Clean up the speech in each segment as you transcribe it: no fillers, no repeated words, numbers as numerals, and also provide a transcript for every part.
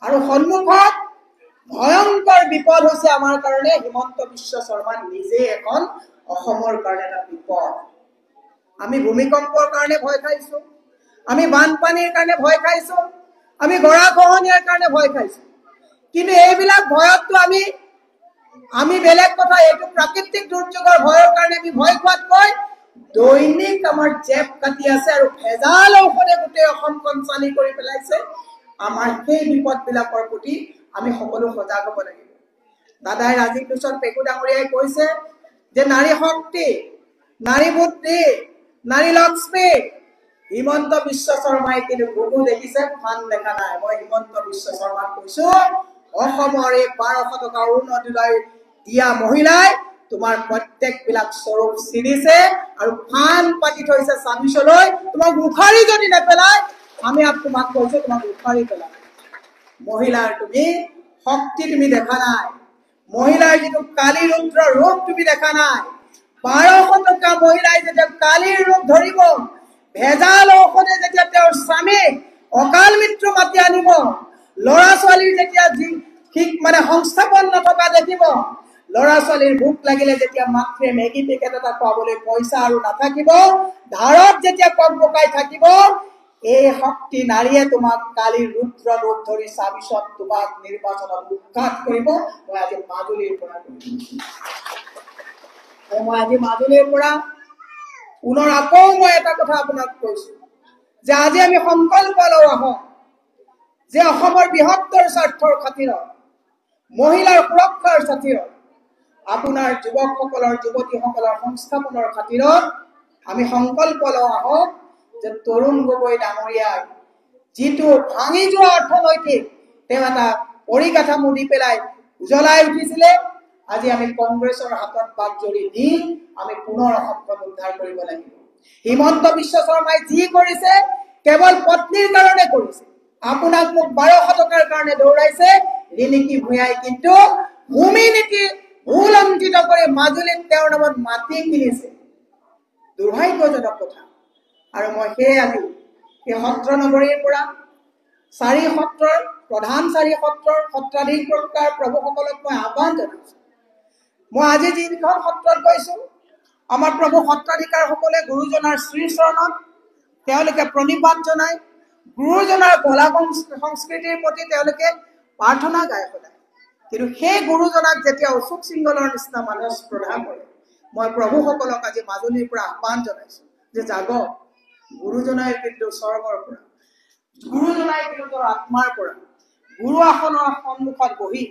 আৰু সন্মুখত ভয়ংকৰ বিপদ হৈছে আমাৰ কাৰণে হিমন্ত বিশ্ব শৰ্মা নিজে এখন অসমৰ কাৰণে এটা বিপদ। আমি ভূমিকম্পৰ কাৰণে ভয় খাইছো, আমি বানপানীৰ কাৰণে ভয় খাইছো, আমি গৰাখহনীয়াৰ কাৰণে ভয় খাইছো। কিন্তু এইবিলাক ভয়তটো আমি বেলেগ কথা, এইটো প্ৰাকৃতিক দুৰ্যোগৰ ভয়ৰ কাৰণে আমি ভয় খোৱাতকৈ দৈনিক আমাৰ জেপ কাটি আছে আৰু ভেজাল ঔষধে গোটেই অসমখন চালি কৰি পেলাইছে। আমাৰ সেই বিপদবিলাকৰ প্ৰতি আমি সকলো সজাগ হ'ব লাগিব। দাদাই ৰাজীৱ লোচন পেগু ডাঙৰীয়াই কৈছে যে নাৰী শক্তি, নাৰী বুদ্ধি, নাৰী লক্ষ্মী। হিমন্ত বিশ্ব শৰ্মাই কিন্তু বহু দেখিছে, ফান দেখা নাই। মই হিমন্ত বিশ্ব শৰ্মাক কৈছো, অসমৰ এই 1200 টকা অৰুণোদয় দিয়া মহিলাই তোমাৰ প্ৰত্যেকবিলাক স্বৰূপ চিনিছে আৰু ফান পাতি থৈছে চাবিচলৈ। তোমাক উখাৰি যদি নেপেলাই, আমি তোমাক কৈছো তোমাক উখাৰি পেলাই। মহিলাৰ তুমি শক্তি তুমি দেখা নাই, মহিলাৰ যিটো কালী ৰুদ্ৰ ৰূপ তুমি দেখা নাই। 1200 টকা মহিলাই যেতিয়া কালীৰ ৰূপ ধৰিব, ভেজাল ঔষধে যেতিয়া তেওঁৰ স্বামীক অকাল মৃত্যু মাতি আনিব, ল'ৰা ছোৱালীৰ যেতিয়া ঠিক সংস্থাপন নথকা দেখিব, ল'ৰা ছোৱালীৰ ভোক লাগিলে যেতিয়া মাতৃয়ে মেগী পেকেট এটা খুৱাবলৈ পইচা আৰু নাথাকিব, ধাৰত যেতিয়া কম পকাই থাকিব, এই শক্তি নাৰীয়ে তোমাক কালীৰ ৰুদ্ৰ ৰূপ ধৰি চাবিচত তোমাক নিৰ্বাচনত উৎখাত কৰিব। মই আজি মাজুলীৰ পৰা পুনৰ আকৌ মই এটা কথা আপোনাক কৈছো যে আজি আমি সংকল্প লওঁ আহক যে অসমৰ বৃহত্তৰ স্বাৰ্থৰ খাতিৰত, মহিলাৰ সুৰক্ষাৰ খাতিৰত, আপোনাৰ যুৱকসকলৰ যুৱতীসকলৰ সংস্থাপনৰ খাতিৰত আমি সংকল্প লওঁ আহক যে তৰুণ গগৈ ডাঙৰীয়াই যিটো ভাঙি যোৱা অৰ্থনৈতিক তেওঁ এটা পৰিকাঠামো দি পেলাই উজ্বলাই উঠিছিলে, আজি আমি কংগ্ৰেছৰ হাতত বাগজৰি দি আমি পুনৰ অসমখন উদ্ধাৰ কৰিব লাগিব। হিমন্ত বিশ্ব শৰ্মাই যি কৰিছে কেৱল পত্নীৰ কাৰণে কৰিছে। আপোনাক মোক 1200 টকাৰ কাৰণে দৌৰাইছে। ৰিণিকী ভূঞাই কিন্তু ভূমি নীতি উলংঘিত কৰি মাজুলীত তেওঁৰ নামত মাটি কিনিছে। দুৰ্ভাগ্যজনক কথা। আৰু মই আজি এই সত্ৰ নগৰীৰ পৰা 4 সত্ৰৰ প্ৰধান 4 সত্ৰৰ সত্ৰাধিকাৰ প্ৰভুসকলক মই আহ্বান জনাইছো। মই আজি যিখন সত্ৰত গৈছো, আমাৰ প্ৰভু সত্ৰাধিকাৰসকলে গুৰুজনাৰ শ্ৰীচৰণত তেওঁলোকে প্ৰণিপাত জনায়, গুৰুজনাৰ কলা সংস্কৃতিৰ প্ৰতি তেওঁলোকে প্ৰাৰ্থনা গায় সদায়। কিন্তু সেই গুৰুজনাক যেতিয়া অশোক সিংহলৰ নিচিনা মানুহে শ্ৰদ্ধা কৰে, মই প্ৰভুসকলক আজি মাজুলীৰ পৰা আহ্বান জনাইছো যে জাগক, গুৰুজনাই কিন্তু স্বৰ্গৰ পৰা, গুৰুজনাই কিন্তু আত্মাৰ পৰা, গুৰু আসনৰ সন্মুখত বহি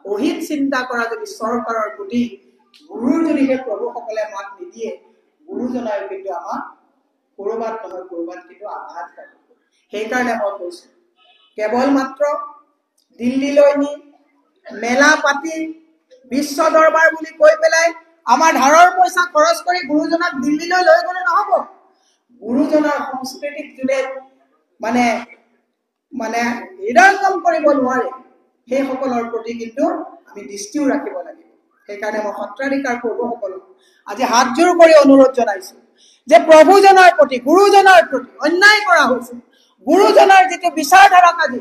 অহিত চিন্তা কৰা যদি চৰকাৰৰ প্ৰতি গুৰুৰ যদি সেই প্ৰভুসকলে মাত নিদিয়ে, গুৰুজনাই কিন্তু আমাক কৰবাত নহয় কৰবাত কিন্তু আঘাত কৰে। সেইকাৰণে মই কৈছো, কেৱল মাত্ৰ দিল্লীলৈ নি মেলা পাতি বিশ্ব দৰবাৰ বুলি কৈ পেলাই আমাৰ ধাৰৰ পইচা খৰচ কৰি গুৰুজনাক দিল্লীলৈ লৈ গ'লে নহব। গুৰুজনাৰ সংস্কৃতিক যোনে হৃদয়ংগম কৰিব নোৱাৰে, সেইসকলৰ প্ৰতি কিন্তু আমি দৃষ্টিও ৰাখিব লাগিব। সেইকাৰণে মই সত্ৰাধিকাৰ প্ৰভুসকলক আজি হাতযোৰ কৰি অনুৰোধ জনাইছো যে প্ৰভুজনাৰ প্ৰতি, গুৰুজনাৰ প্ৰতি অন্যায় কৰা হৈছে, গুৰুজনাৰ যিটো বিচাৰধাৰাক আজি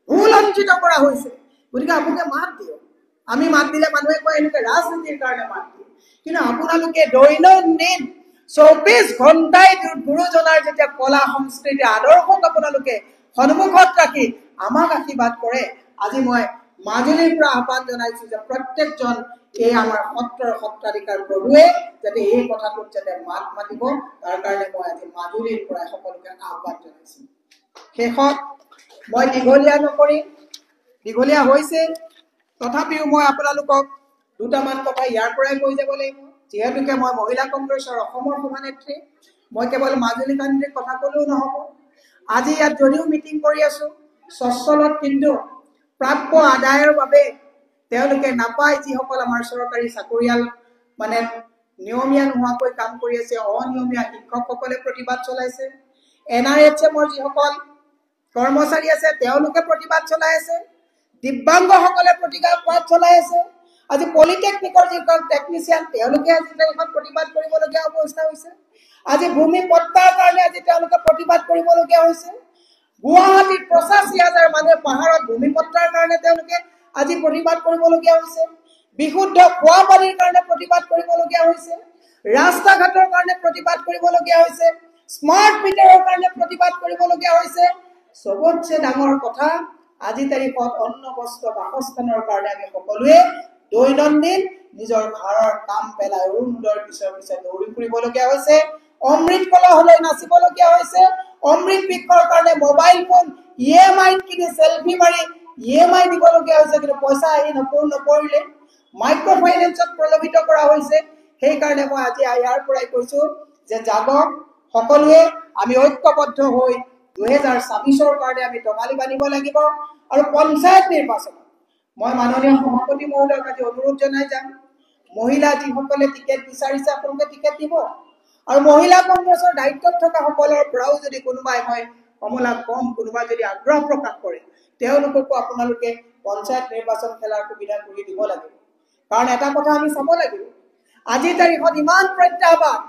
উলংঘিত কৰা হৈছে, গতিকে আপোনালোকে মাত দিয়ক। আমি মাত দিলে মানুহে কয় এনেকে ৰাজনীতিৰ কাৰণে মাত দিয়ে, কিন্তু আপোনালোকে দৈনন্দিন 24 ঘণ্টাই গুৰুজনাৰ যেতিয়া কলা সংস্কৃতি আদৰ্শক আপোনালোকে সন্মুখত ৰাখি আমাক আশীৰ্বাদ কৰে। আজি মই মাজুলীৰ পৰা আহ্বান জনাইছো যে প্ৰত্যেকজন এই আমাৰ সত্ৰৰ সত্ৰাধিকাৰ প্ৰভুৱে যাতে এই কথাটোত যাতে মাত মাতিব, তাৰ কাৰণে মই আজি মাজুলীৰ পৰা সকলোকে আহ্বান জনাইছো। শেষত মই দীঘলীয়া নকৰি, দীঘলীয়া হৈছে তথাপিও মই আপোনালোকক দুটামান কথা ইয়াৰ পৰাই কৈ যাব লাগিব। যিহেতুকে মই মহিলা কংগ্ৰেছৰ অসমৰ সভানেত্ৰী, মই কেৱল মাজুলী কেন্দ্ৰিক কথা ক'লেও নহ'ব। আজি ইয়াত যদিও মিটিং কৰি আছো, স্বচ্ছলত কিন্তু প্ৰাপ্য আদায়ৰ বাবে তেওঁলোকে নাপায়, যিসকল আমাৰ চৰকাৰী চাকৰিয়াল নিয়মীয়া নোহোৱাকৈ কাম কৰি আছে, অনিয়মীয়া শিক্ষকসকলে প্ৰতিবাদ চলাইছে, NRHMৰ যিসকল কৰ্মচাৰী আছে তেওঁলোকে প্ৰতিবাদ চলাই আছে, দিব্যাংগসকলে প্ৰতিবাদ চলাই আছে, আজি পলিটেকনিকৰ যিসকল টেকনিচিয়ান তেওঁলোকে আজি প্ৰতিবাদ কৰিবলগীয়া অৱস্থা হৈছে, আজি ভূমি পট্টাৰ কাৰণে আজি তেওঁলোকে প্ৰতিবাদ কৰিবলগীয়া হৈছে। গুৱাহাটীত 85,000 মানুহে পাহাৰত ভূমি পট্টাৰ আজি প্ৰতিবাদ কৰিবলগীয়া হৈছে, বিশুদ্ধ খোৱা পানীৰ কাৰণে প্ৰতিবাদ কৰিবলগীয়া হৈছে, ৰাস্তা ঘাটৰ কাৰণে প্ৰতিবাদ কৰিবলগীয়া হৈছে, স্মাৰ্ট মিটাৰৰ কাৰণে প্ৰতিবাদ কৰিবলগীয়া হৈছে। সবতছে ডাঙৰ কথা, আজি তাৰিখত অন্ন বস্ত্ৰ বাসস্থানৰ কাৰণে আমি সকলোৱে দৈনন্দিন নিজৰ ঘৰৰ কাম পেলাই অৰুণোদয়ৰ পিছে পিছে দৌৰি ফুৰিবলগীয়া হৈছে, অমৃত কলহলৈ নাচিবলগীয়া হৈছে, অমৃত বৃক্ষৰ কাৰণে মোবাইল ফোন EMI কিনি সেলফি মাৰি EMI দিবলগীয়া হৈছে, কিন্তু পইচা আহি নপৰিলে মাইক্ৰ ফাইনেন্সত প্ৰলোভিত কৰা হৈছে। সেইকাৰণে মই আজি ইয়াৰ পৰাই কৈছো যে জাগক সকলোৱে, আমি ঐক্যবদ্ধ হৈ 2024ৰ কাৰণে আমি টঙালি বান্ধিব লাগিব। আৰু পঞ্চায়ত নিৰ্বাচনত মই মাননীয় সভাপতি মহোদয়ক আজি অনুৰোধ জনাই যাম, মহিলা যিসকলে টিকেট বিচাৰিছে আপোনালোকে টিকেট দিব, আৰু মহিলা কংগ্ৰেছৰ দায়িত্বত থকা সকলৰ পৰাও যদি কোনোবাই হয় কমলা কম কোনোবাই যদি আগ্ৰহ প্ৰকাশ কৰে, তেওঁলোককো আপোনালোকে পঞ্চায়ত নিৰ্বাচন খেলাৰ সুবিধা কৰি দিব লাগিব। কাৰণ এটা কথা আমি চাব লাগিব, আজিৰ তাৰিখত ইমান প্ৰত্যাহ্বান,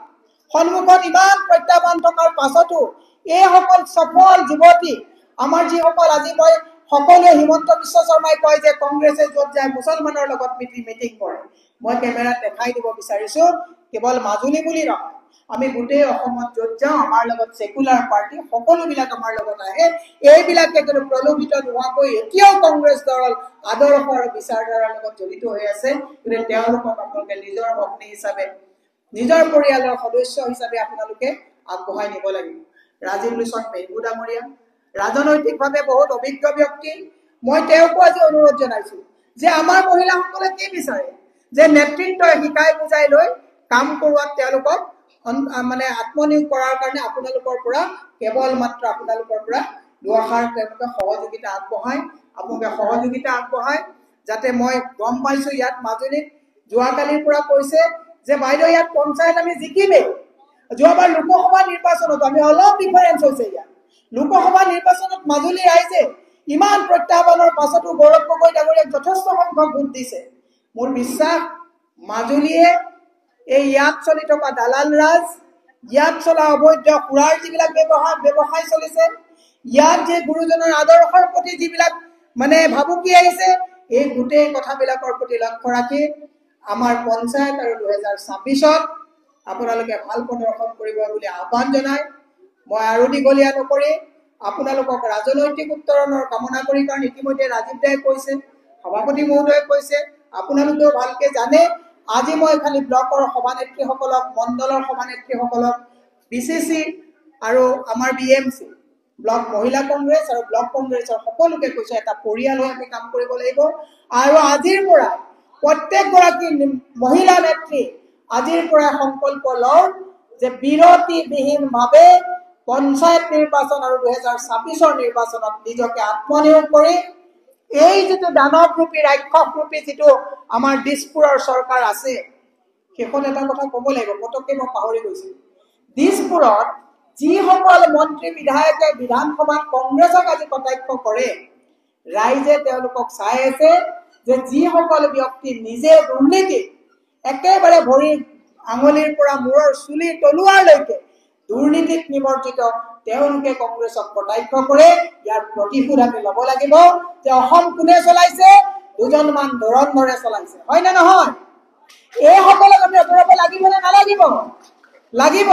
সন্মুখত ইমান প্ৰত্যাহ্বান থকাৰ পাছতো এইসকল সফল যুৱতী, আমাৰ যিসকল, আজি মই সকলোৱে হিমন্ত বিশ্ব শৰ্মাই কয় যে কংগ্ৰেছে য'ত যায় মুছলমানৰ লগত মিটিং কৰে, মই কেমেৰাত দেখাই দিব বিচাৰিছো, কেৱল মাজুলী বুলি নহয়, আমি গোটেই অসমত য'ত যাওঁ আমাৰ লগত সেকুলাৰ পাৰ্টি সকলোবিলাক আমাৰ লগত আহে। এইবিলাকে কোনো প্ৰলোভিত নোহোৱাকৈ এতিয়াও কংগ্ৰেছ দল আদৰ্শ আৰু বিচাৰধাৰাৰ লগত জড়িত হৈ আছে। কিন্তু তেওঁলোকক আপোনালোকে নিজৰ ভগ্নী হিচাপে, নিজৰ পৰিয়ালৰ সদস্য হিচাপে আপোনালোকে আগবঢ়াই নিব লাগিব। ৰাজীৱ লোচন পেগু ডাঙৰীয়া ৰাজনৈতিকভাৱে বহুত অভিজ্ঞ ব্যক্তি, মই তেওঁকো আজি অনুৰোধ জনাইছো যে আমাৰ মহিলাসকলে কি বিচাৰে, যে নেতৃত্বই শিকাই বুজাই লৈ কাম কৰোৱাত তেওঁলোকক মানে আত্মনিয়োগ কৰাৰ কাৰণে আপোনালোকৰ পৰা কেৱল মাত্ৰ আপোনালোকৰ পৰা দুআষাৰ তেওঁলোকে সহযোগিতা আগবঢ়ায়। যাতে মই গম পাইছো ইয়াত মাজুলীত যোৱাকালিৰ পৰা কৈছে যে বাইদেউ ইয়াত পঞ্চায়ত আমি জিকিমেই, যোৱাবাৰ লোকসভা নিৰ্বাচনত আমি অলপ ডিফাৰেন্স হৈছে। ইয়াত লোকসভা নিৰ্বাচনত মাজুলী ৰাইজে ইমান প্ৰত্যাহ্বানৰ পাছতো গৌৰৱ গগৈ ডাঙৰীয়াক যথেষ্ট সংখ্যক ভোট দিছে। মোৰ বিশ্বাস মাজুলীয়ে এই ইয়াত চলি থকা দালাল ৰাজ, ইয়াত চলা অবৈধ সুৰাৰ যিবিলাক ব্যৱসায় চলিছে, ইয়াত যে গুৰুজনৰ আদৰ্শৰ প্ৰতি যিবিলাক মানে ভাবুকি আহিছে, এই গোটেই কথাবিলাকৰ প্ৰতি লক্ষ্য ৰাখি আমাৰ পঞ্চায়ত আৰু 2024ত আপোনালোকে ভাল প্ৰদৰ্শন কৰিব বুলি আহ্বান জনাই মই আৰু দীঘলীয়া নকৰি আপোনালোকক ৰাজনৈতিক উত্তৰণৰ কামনা কৰি, কাৰণ ইতিমধ্যে ৰাজীৱ দাই কৈছে, সভাপতি মহোদয়ে কৈছে, আপোনালোকেও ভালকে জানে। আজি মই খালি ব্লকৰ সভানেত্ৰীসকলক, মণ্ডলৰ সভানেত্ৰীসকলক, BCC আৰু আমাৰ BMC ব্লক মহিলা কংগ্ৰেছ আৰু ব্লক কংগ্ৰেছৰ সকলোকে কৈছে, এটা পৰিয়াল হৈ আমি কাম কৰিব লাগিব। আৰু আজিৰ পৰা প্ৰত্যেকগৰাকী মহিলা নেত্ৰী আজিৰ পৰা সংকল্প লওক যে বিৰতিবিহীনভাৱে পঞ্চায়ত নিৰ্বাচন আৰু 2024ৰ নিৰ্বাচনত নিজকে আত্মনিয়োগ কৰি এই যিটো দানৱৰূপী ৰাক্ষসৰূপী যিটো আমাৰ দিছপুৰৰ চৰকাৰ আছে, সেইখন এটা কথা ক'ব লাগিব, পটককে মই পাহৰি গৈছিলো। দিছপুৰত যিসকল মন্ত্ৰী বিধায়কে বিধানসভাত কংগ্ৰেছক আজি কটাক্ষ কৰে, ৰাইজে তেওঁলোকক চাই আছে যে যিসকল ব্যক্তি নিজে দুৰ্নীতি একেবাৰে ভৰি আঙুলিৰ পৰা মূৰৰ চুলিৰ তলুৱাৰলৈকে দুৰ্নীতিত নিমজ্জিত, তেওঁলোকে কংগ্ৰেছক কটাক্ষ কৰে। ইয়াৰ প্ৰতিশোধ আমি ল'ব লাগিব যে অসম কোনে চলাইছে, দুজনমান ধৰণৰে চলাইছে, হয় নে নহয়? এইসকলক আমি আঁতৰাব লাগিব নে নালাগিব? লাগিব।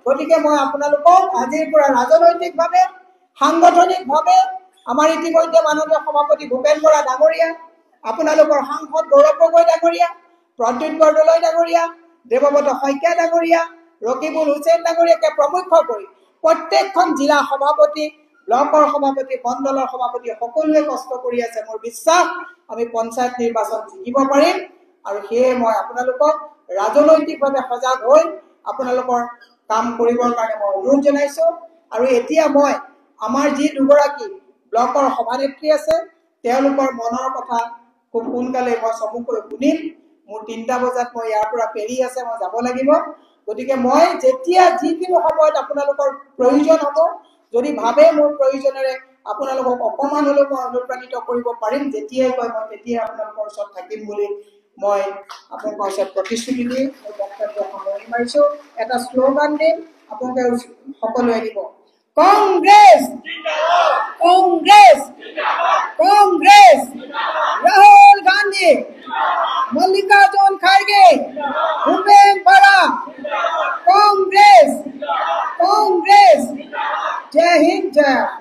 গতিকে মই আপোনালোকক আজিৰ পৰা ৰাজনৈতিকভাৱে, সাংগঠনিকভাৱে, আমাৰ ইতিমধ্যে মাননীয় সভাপতি ভূপেন বৰা ডাঙৰীয়া, আপোনালোকৰ সাংসদ গৌৰৱ গগৈ ডাঙৰীয়া, প্ৰদ্যুৎ বৰদলৈ ডাঙৰীয়া, দেৱব্ৰত শইকীয়া ডাঙৰীয়া, ৰকিবুল হুছেইন ডাঙৰীয়াকে প্ৰমুখ কৰি প্ৰত্যেকখন জিলা সভাপতি, ব্লকৰ সভাপতি, মণ্ডলৰ সভাপতি সকলোৱে কষ্ট কৰি আছে। মোৰ বিশ্বাস আমি পঞ্চায়ত নিৰ্বাচন জিকিব পাৰিম। আৰু সেয়ে মই আপোনালোকক ৰাজনৈতিকভাৱে সজাগ হৈ আপোনালোকৰ কাম কৰিবৰ কাৰণে মই অনুৰোধ জনাইছো। আৰু এতিয়া মই আমাৰ যি দুগৰাকী ব্লকৰ সভানেত্ৰী আছে, তেওঁলোকৰ মনৰ কথা খুব সোনকালে মই চমুকৈ শুনিম। মোৰ 3টা বজাত মই ইয়াৰ পৰা ফেৰি আছে, মই যাব লাগিব। গতিকে মই যেতিয়া যিকোনো সময়ত আপোনালোকৰ প্ৰয়োজন হ'ব, যদি ভাবে মোৰ প্ৰয়োজনেৰে আপোনালোকক অকমান হ'লেও মই অনুপ্ৰাণিত কৰিব পাৰিম, যেতিয়াই কয় মই তেতিয়াই আপোনালোকৰ ওচৰত থাকিম বুলি মই আপোনালোকৰ ওচৰত প্ৰতিশ্ৰুতি দি মোৰ বক্তব্য সামৰণি মাৰিছো। এটা শ্লোগান দিম, আপোনালোকে সকলোৱে দিব, কংগ্ৰেছ কংগ্ৰেছ কংগ্ৰেছ। জয় হিন্দ, জয়